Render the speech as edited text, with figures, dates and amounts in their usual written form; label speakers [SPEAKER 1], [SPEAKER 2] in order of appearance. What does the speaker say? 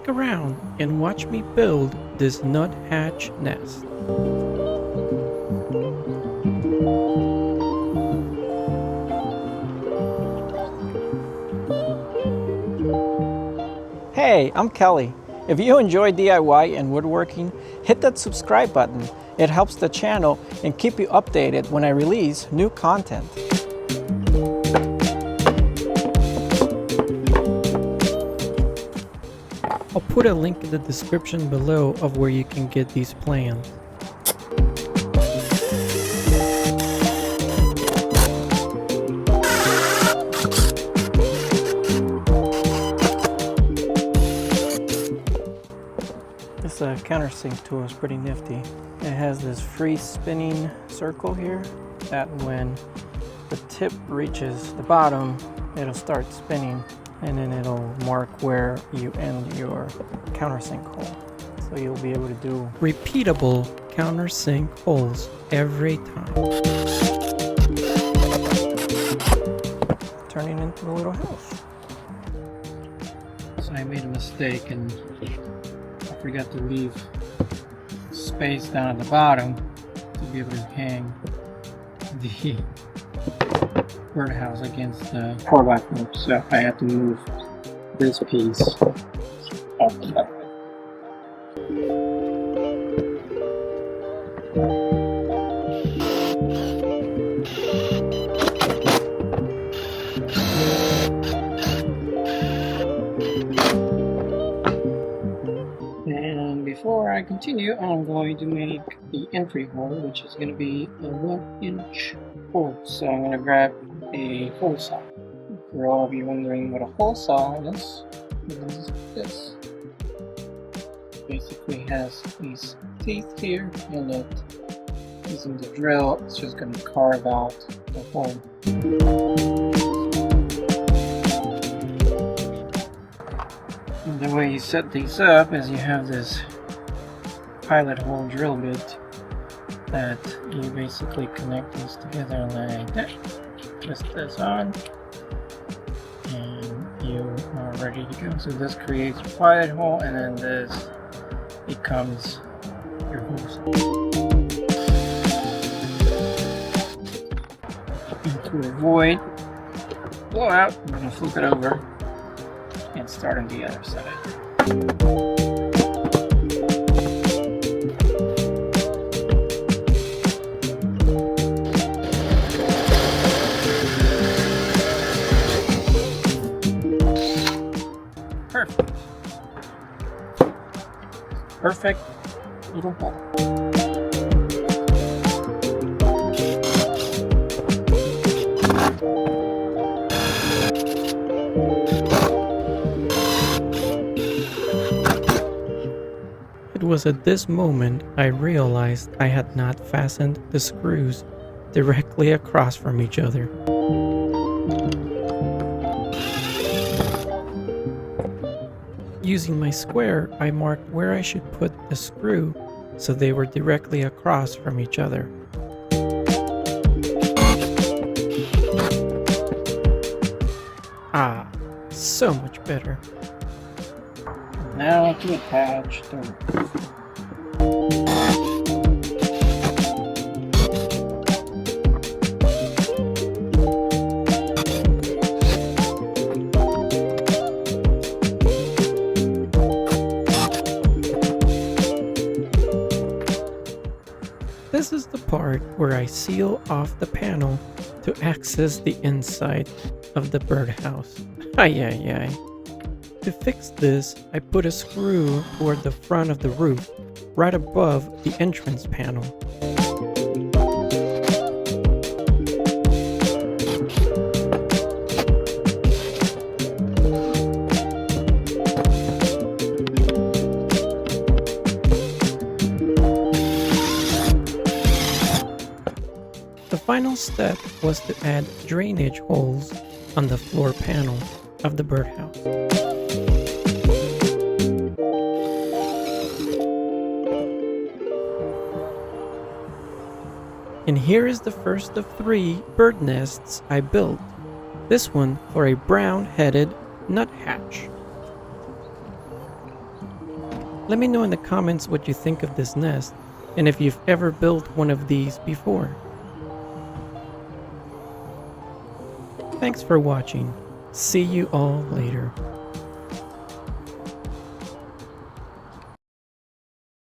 [SPEAKER 1] Stick around and watch me build this nuthatch nest.
[SPEAKER 2] Hey, I'm Kelly. If you enjoy DIY and woodworking, hit that subscribe button. It helps the channel and keep you updated when I release new content.
[SPEAKER 1] I'll put a link in the description below of where you can get these plans.
[SPEAKER 2] This countersink tool is pretty nifty. It has this free spinning circle here that when the tip reaches the bottom, it'll start spinning and then it'll mark where you end your countersink hole. So you'll be able to do
[SPEAKER 1] repeatable countersink holes every time,
[SPEAKER 2] turning into a little house. So I made a mistake and I forgot to leave space down at the bottom to be able to hang the birdhouse against the 4x4, so I had to move this piece off the back. And before I continue, I'm going to make the entry hole, which is going to be a 1-inch hole. So I'm going to grab a hole saw. For all of you wondering what a hole saw is, it is this. It basically has these teeth here, and it using the drill, it's just going to carve out the hole. And the way you set these up is you have this pilot hole drill bit that you basically connect these together like that. Twist this on and you are ready to go. So this creates a pilot hole and then this becomes your hose. And to avoid blowout, I'm going to flip it over and start on the other side. Perfect. Perfect little hole.
[SPEAKER 1] It was at this moment I realized I had not fastened the screws directly across from each other. Using my square, I marked where I should put the screw so they were directly across from each other. Ah, so much better.
[SPEAKER 2] Now to attach the roof.
[SPEAKER 1] This is the part where I seal off the panel to access the inside of the birdhouse. Ay ay ay. To fix this, I put a screw toward the front of the roof, right above the entrance panel. The final step was to add drainage holes on the floor panel of the birdhouse. And here is the first of 3 bird nests I built. This one for a brown-headed nuthatch. Let me know in the comments what you think of this nest and if you've ever built one of these before. Thanks for watching. See you all later.